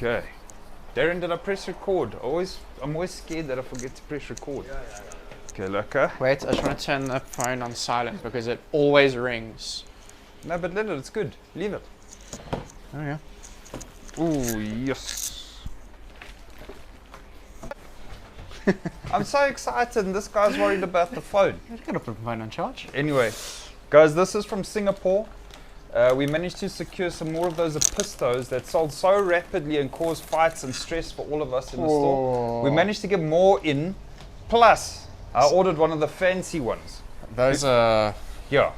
Okay. Darren, did I press record? I'm always scared that I forget to press record. Yeah. Okay, Luca. Wait, I just want to turn the phone on silent because it always rings. No, but let it, it's good. Leave it. Oh yeah. Ooh, yes. I'm so excited and this guy's worried about the phone. You've got to put the phone on charge. Anyway, guys, this is from Singapore. We managed to secure some more of those Apistos that sold so rapidly and caused fights and stress for all of us in the store. We managed to get more in. Plus, I ordered one of the fancy ones. Those are... Yeah.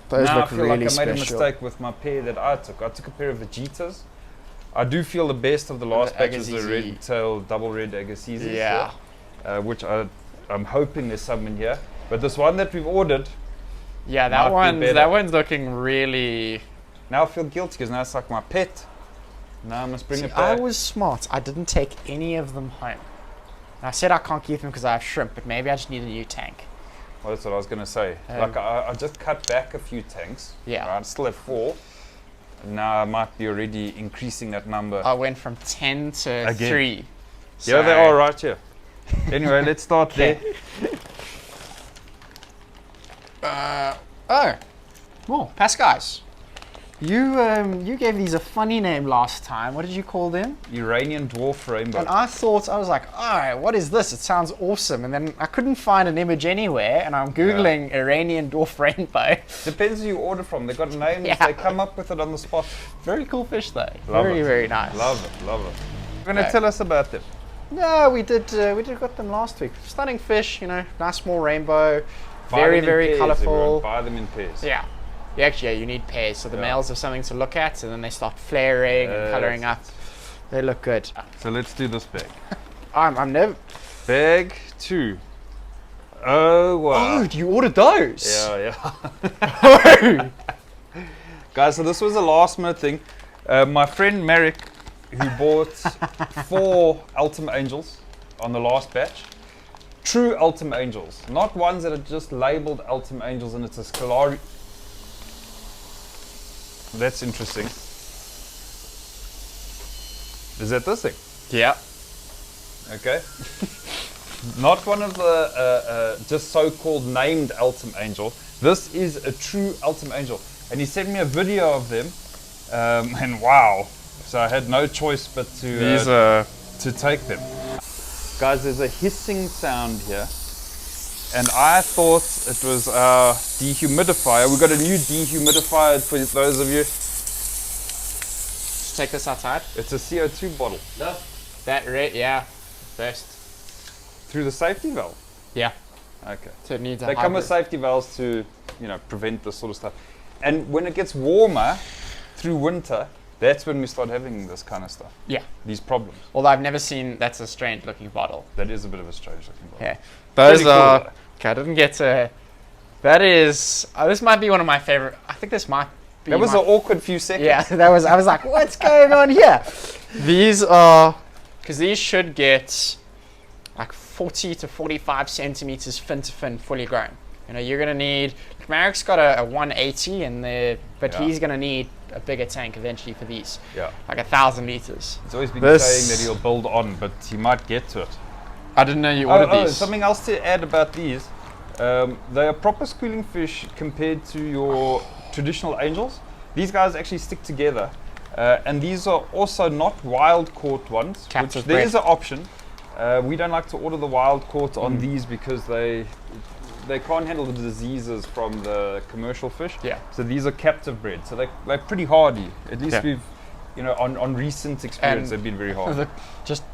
Those now look I feel really like I made a special. mistake with my pair that I took. I took a pair of Vegetas. I do feel the best of the last batch is the red-tailed double red Agassizes. Yeah. Which I'm hoping there's some in here. But this one that we've ordered, yeah, that one's looking really... Now I feel guilty because now it's like my pet. Now I must bring it back. I was smart. I didn't take any of them home. I said I can't keep them because I have shrimp, but maybe I just need a new tank. Well, that's what I was going to say. Like I just cut back a few tanks. Yeah. Right? I still have 4. Now I might be already increasing that number. I went from 10 to 3. So. Yeah, they are right here. Anyway, let's start there. Well, Pascais. You gave these a funny name last time. What did you call them? Iranian dwarf rainbow. And I was like, alright, what is this? It sounds awesome. And then I couldn't find an image anywhere, and I'm Googling Iranian dwarf rainbow. Depends who you order from. They've got names, they come up with it on the spot. Very cool fish though. Love very, it. very nice. Love it. You're going to tell us about them. No, we did got them last week. Stunning fish, nice small rainbow. Buy very, them in very pairs, colourful. Everyone. Buy them in pairs. Yeah. You need pairs. So the males have something to look at, and then they start flaring and colouring up. They look good. So let's do this bag. I'm never... Bag 2. Oh, wow. Oh, you ordered those? Yeah. Guys, so this was a last minute thing. My friend Merrick, who bought 4 Altum Angels on the last batch. True Altum Angels. Not ones that are just labelled Altum Angels and it's a Scalari. That's interesting. Is that this thing? Yeah. Okay. Not one of the just so-called named Altum Angel. This is a true Altum Angel. And he sent me a video of them. And wow. So I had no choice but to take them. Guys, there's a hissing sound here. And I thought it was our dehumidifier. We've got a new dehumidifier for those of you. Just take this outside. It's a CO2 bottle. No. That red, yeah. First. Through the safety valve? Yeah. Okay. So it needs a They come with safety valves to, prevent this sort of stuff. And when it gets warmer through winter, that's when we start having this kind of stuff. Yeah. These problems. Although I've never seen, that's a strange looking bottle. That is a bit of a strange looking bottle. Yeah. Those cool, are, okay, I didn't get to, that is, this might be one of my favorite, I think this might be That was an awkward few seconds. Yeah, I was like, what's going on here? These are, because these should get like 40 to 45 centimeters fin to fin fully grown. You're going to need, Marek's got a 180 but he's going to need a bigger tank eventually for these. Yeah. Like 1,000 liters. He's always been saying that he'll build on, but he might get to it. I didn't know you ordered these. Something else to add about these. They are proper schooling fish compared to your traditional angels. These guys actually stick together. And these are also not wild caught ones, which there is an option. We don't like to order the wild caught on these because they can't handle the diseases from the commercial fish. Yeah. So these are captive bred. So they're pretty hardy. At least we've, on recent experience, they've been very hard.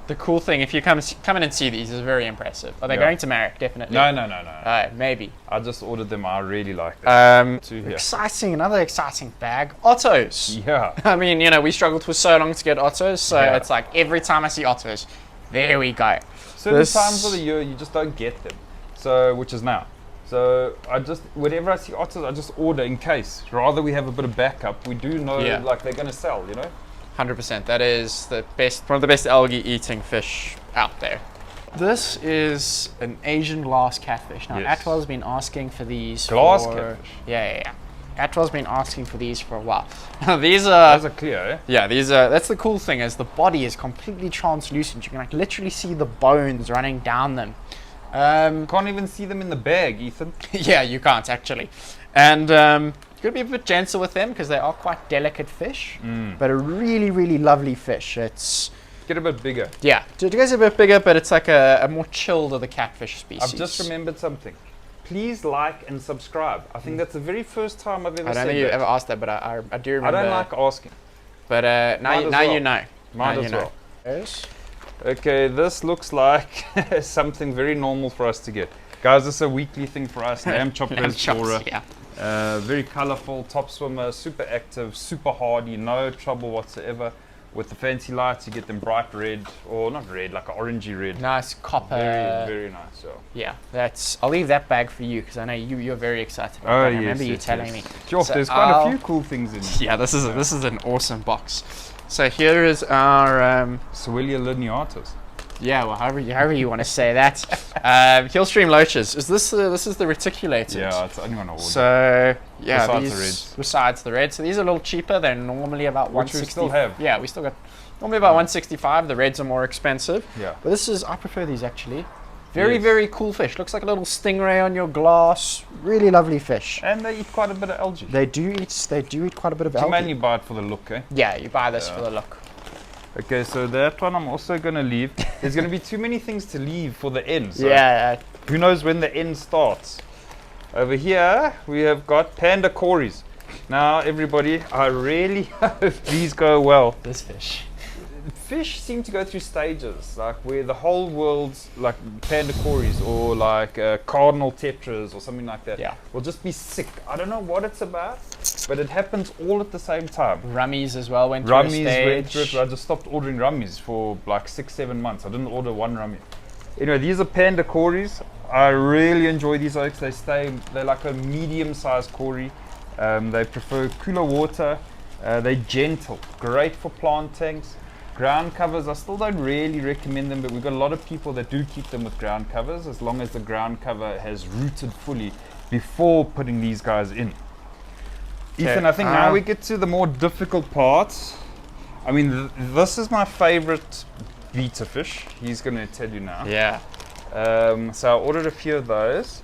The cool thing, if you come in and see these, is very impressive. Are they going to Marek? Definitely. No. Maybe. I just ordered them. I really like them. Exciting. Another exciting bag. Ottos. Yeah. I mean, we struggled for so long to get Ottos. So it's like every time I see Ottos, there we go. Certain times of the year, you just don't get them. So, which is now. So whenever I see otters, I just order in case. Rather we have a bit of backup. We do know like they're going to sell, 100%. That is one of the best algae eating fish out there. This is an Asian glass catfish. Now, Atwell's been asking for these. Glass catfish? Yeah. Atwell's been asking for these for a while. These are... Those are clear, eh? Yeah, these are... That's the cool thing, is the body is completely translucent. You can like literally see the bones running down them. Can't even see them in the bag, Ethan. Yeah, you can't actually. And you've got to be a bit gentle with them because they are quite delicate fish, but a really, really lovely fish. It's... Get a bit bigger. Yeah, it goes a bit bigger, but it's like a more chilled of the catfish species. I've just remembered something. Please like and subscribe. I think that's the very first time I've ever I said don't think you that. ever asked that, but I do remember. I don't like asking. But now you know. Might Now as you know. well. Yes. Okay, this looks like something very normal for us to get. Guys, this is a weekly thing for us. Lamb chop Lamb chops, Flora. yeah. Very colourful, top swimmer, super active, super hardy, no trouble whatsoever. With the fancy lights, you get them bright red, or not red, like an orangey red. Nice copper. Very, very nice. Yeah, that's. I'll leave that bag for you because I know you're very excited about Oh, that. I yes, remember you yes, telling yes. me. Sure, So there's quite a I'll- few cool things in here. Yeah, this is an awesome box. So here is our Soelia lineatus. yeah, well however you want to say that. Hillstream loaches. Is this the reticulated? Yeah, it's only on order. So yeah, Besides these the reds. besides the red. So these are a little cheaper. They're normally about Which we 160. still have. Yeah, we still got normally about 165. The reds are more expensive. Yeah. But I prefer these actually. Very, Yes. very cool fish. Looks like a little stingray on your glass. Really lovely fish. And they eat quite a bit of algae. They do eat quite a bit of You algae. mainly buy it for the look, eh? Yeah, you buy this Yeah. for the look. Okay, so that one I'm also going to leave. There's going to be too many things to leave for the end. So Yeah, who knows when the end starts? Over here, we have got Panda cories. Now, everybody, I really hope these go well. this fish. Fish seem to go through stages, like where the whole world's like panda cories or like cardinal tetras or something like that. Yeah. Will just be sick. I don't know what it's about, but it happens all at the same time. Rummies as well went through a Rummies went through stage. it. I just stopped ordering rummies for like 6-7 months. I didn't order one rummy. Anyway, these are panda cories. I really enjoy these oaks. They're like a medium-sized cory. They prefer cooler water. They're gentle, great for plant tanks. Ground covers, I still don't really recommend them, but we've got a lot of people that do keep them with ground covers as long as the ground cover has rooted fully before putting these guys in. Ethan, I think now we get to the more difficult parts. I mean, this is my favorite betta fish. He's going to tell you now. Yeah. So I ordered a few of those,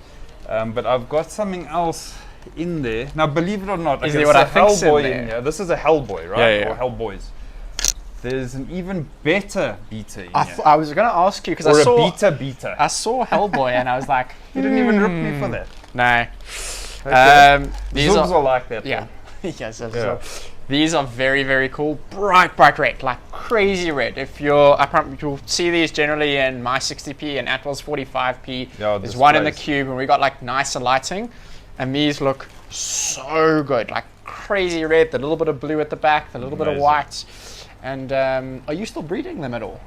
but I've got something else in there. Now, believe it or not, Is okay, there what I it's a think's in Hellboy there? in here. This is a Hellboy, right? Yeah, yeah. Or Hellboys. There's an even better betta in I here. I was going to ask you because Or I a saw beta. I saw Hellboy and I was like, You didn't even rip me for that. no. Okay. These Zooms are are like that. yeah. though. Yes, so Yeah. these are very, very cool. Bright red, like crazy red. If you'll see these generally in my 60p and Atwell's 45p. Yeah, There's one in the displays. cube, and we got like nicer lighting, and these look so good, like crazy red. The little bit of blue at the back, the little bit of Amazing. white. And are you still breeding them at all?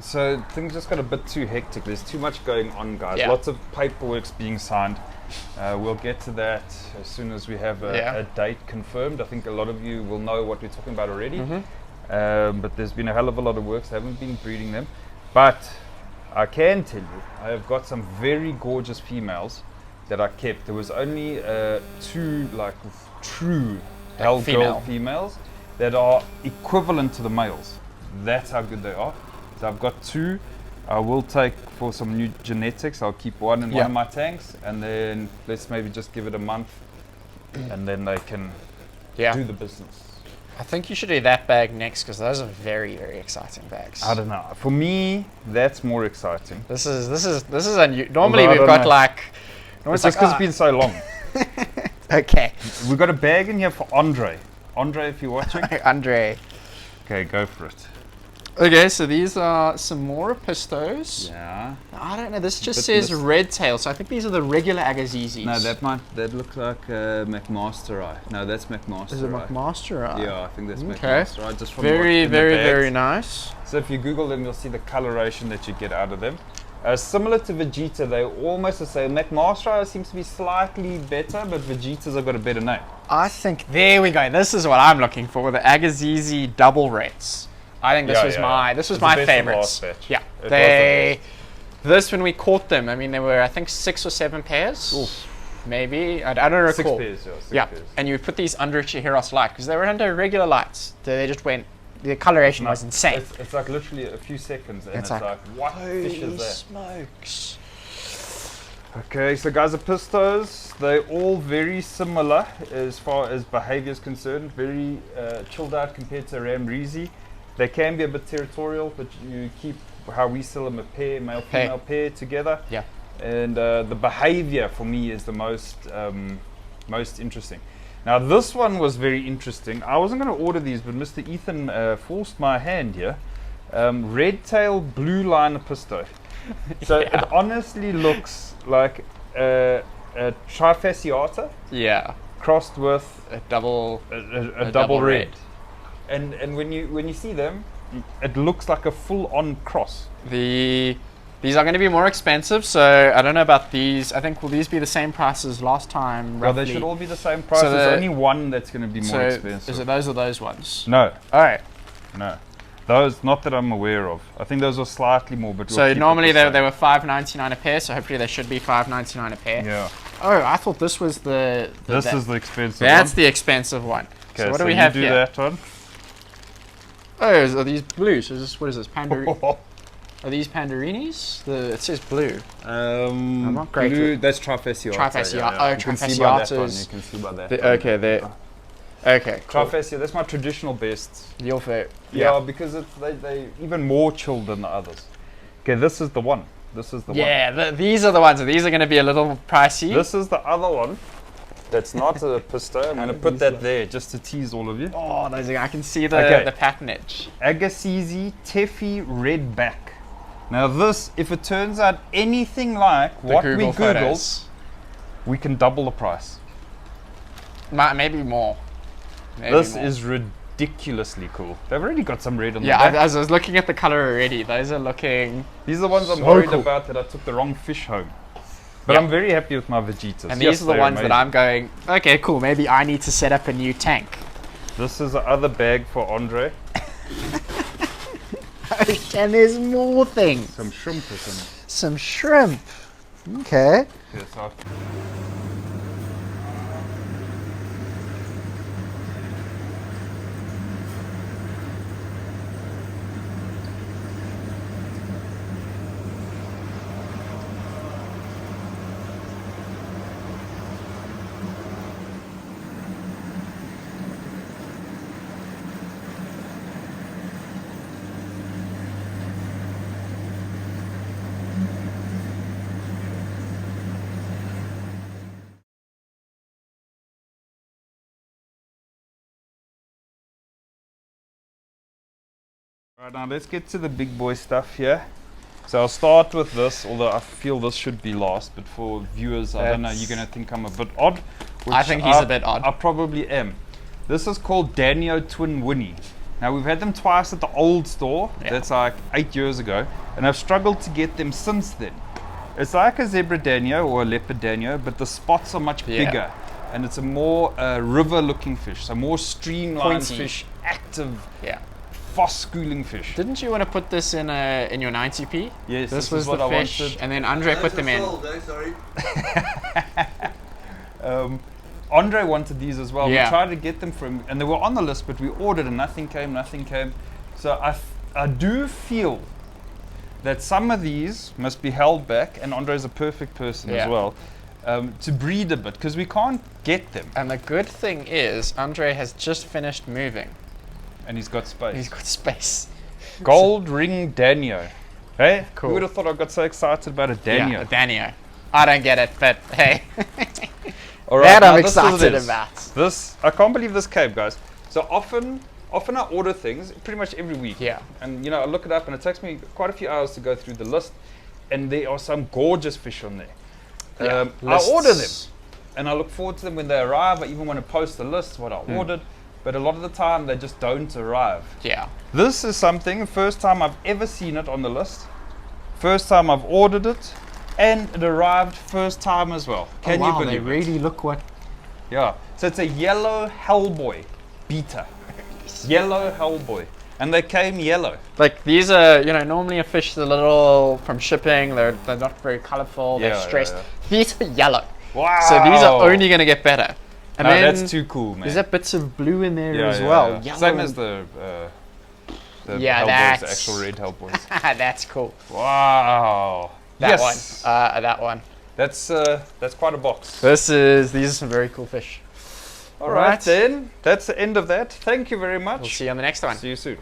So things just got a bit too hectic. There's too much going on, guys. Yeah. Lots of paperwork's being signed. We'll get to that as soon as we have a date confirmed. I think a lot of you will know what we're talking about already. But there's been a hell of a lot of work, so I haven't been breeding them. But I can tell you, I have got some very gorgeous females that I kept. There was only 2 like true Hell female. girl females that are equivalent to the males. That's how good they are. So I've got 2. I will take for some new genetics. I'll keep one in one of my tanks, and then let's maybe just give it a month, and then they can do the business. I think you should do that bag next because those are very, very exciting bags. I don't know. For me, that's more exciting. This is unusual. Normally Although I we've don't got know. like. It's just because it's been so long. Okay. We've got a bag in here for Andre. Andre, if you're watching. Andre. Okay, go for it. Okay, so these are some more Apistos. Yeah. I don't know. This just But says this- red tail, so I think these are the regular Agazizis. No, that looks like McMaster Eye. No, that's McMaster is it Eye. McMaster? Eye? Yeah, I think that's Okay. McMaster Eye. Just from Very, in the very, bags. very nice. So if you Google them, you'll see the coloration that you get out of them. Similar to Vegeta, they're almost the same. McMaster Eye seems to be slightly better, but Vegeta's have got a better name. I think there we go. This is what I'm looking for. The Agazizi double reds. I think this Yeah, was yeah, my yeah. this was It's the my best of favorites. last batch. Yeah, It was this when we caught them. I mean, there were I think 6 or 7 pairs. maybe. I don't recall. 6 pairs, yeah. 6 Yeah, pairs. and you would put these under a Chihiros light because they were under regular lights. They just went. The coloration was insane. It's like literally a few seconds, and It's it's like, like, what fish is that? Smokes. Okay, so guys, Apistos, they're all very similar as far as behavior is concerned. Very chilled out compared to Ramrezi. They can be a bit territorial, but you keep how we sell them a pair, male-female pair together. Yeah. And the behavior for me is the most interesting. Now this one was very interesting. I wasn't going to order these, but Mr. Ethan forced my hand here. Red tail blue line Apisto. So it honestly looks like a trifasciata crossed with a double double red. And when you see them, it looks like a full-on cross. These are going to be more expensive, so I don't know about these. I think will these be the same price as last time? Well, roughly? they should all be the same price. So There's only one that's going to be more so expensive. Is it those or those ones? No, All right. no. Those, not that I'm aware of. I think those are slightly more, but So normally they were $5.99 a pair, so hopefully they should be $5.99 a pair. Yeah. Oh, I thought this was the This is the expensive That's one. the expensive one. Okay, So what do we have you here? do that one. Oh, are these blue? So what is this? Are these Pandarinis? It says blue. I'm not great blue, with- that's trifasciata. Trifasciata. Oh, You can see by that one. trifasciatas. You can see by that. Okay, there. Okay, cool. Trifasciata, that's my traditional best. Your favorite. Yeah, because they even more chilled than the others. Okay, this is the one. This is the one. Yeah, these are the ones. These are going to be a little pricey. This is the other one. That's not a pisto. I'm going to put that there just to tease all of you. Oh, those are, I can see Okay. the patternage. Agassiz Tefi Redback. Now this, if it turns out anything like what we Googled, photos. we can double the price. Maybe more. Maybe This more. is ridiculously cool. They've already got some red on the Yeah, back. I was looking at the color already. Those are looking. These are the ones I'm so worried cool. about that I took the wrong fish home. But Yeah. I'm very happy with my Vegetas. And Yes, these are the they're ones that amazing. I'm going. Okay, cool. Maybe I need to set up a new tank. This is the other bag for Andre. And there's more things. Some shrimp or something. Some shrimp. Okay. Yes, I- Right, now let's get to the big boy stuff here. So I'll start with this, although I feel this should be last, but for viewers, I don't know, you're going to think I'm a bit odd. I think he's a bit odd. I probably am. This is called Danio Tinwini. Now we've had them twice at the old store, that's like 8 years ago, and I've struggled to get them since then. It's like a zebra Danio or a leopard Danio, but the spots are much bigger. And it's a more river looking fish, so more streamlined Pointy. fish, active, Yeah. fast schooling fish. Didn't you want to put this in your 90p? Yes, This this was is what the I fish, wanted. and then Andre put them in. Sorry. Andre wanted these as well. Yeah. We tried to get them from, and they were on the list, but we ordered and nothing came. So I do feel that some of these must be held back, and Andre's a perfect person as well, to breed a bit, because we can't get them. And the good thing is, Andre has just finished moving. And he's got space. He's got space. Gold ring Danio. Hey, Cool. who would have thought I got so excited about a Danio? Yeah, a Danio. I don't get it, but hey. All right, That now I'm this is what it excited is. about. This, I can't believe this came, guys. So often I order things pretty much every week. Yeah. And I look it up, and it takes me quite a few hours to go through the list, and there are some gorgeous fish on there. I order them, and I look forward to them when they arrive. I even want to post the list what I ordered, but a lot of the time they just don't arrive. Yeah. This is something, first time I've ever seen it on the list, first time I've ordered it, and it arrived first time as well. Can you believe they it? really look what. Yeah. So it's a yellow Hellboy Betta. Yellow Hellboy. And they came yellow. Like these are, normally a fish is a little from shipping. They're not very colorful. Yeah, They're yeah, stressed. yeah. These are yellow. Wow. So these are only going to get better. And No, then that's too cool, man. there's that bits of blue in there Yeah, as yeah, well. yeah. Yellow Same and- as the Yeah, Hellboys, that's- the actual red Hellboys. That's cool. Wow. That yes. one. That one. That's quite a box. These are some very cool fish. All right then. That's the end of that. Thank you very much. We'll see you on the next one. See you soon.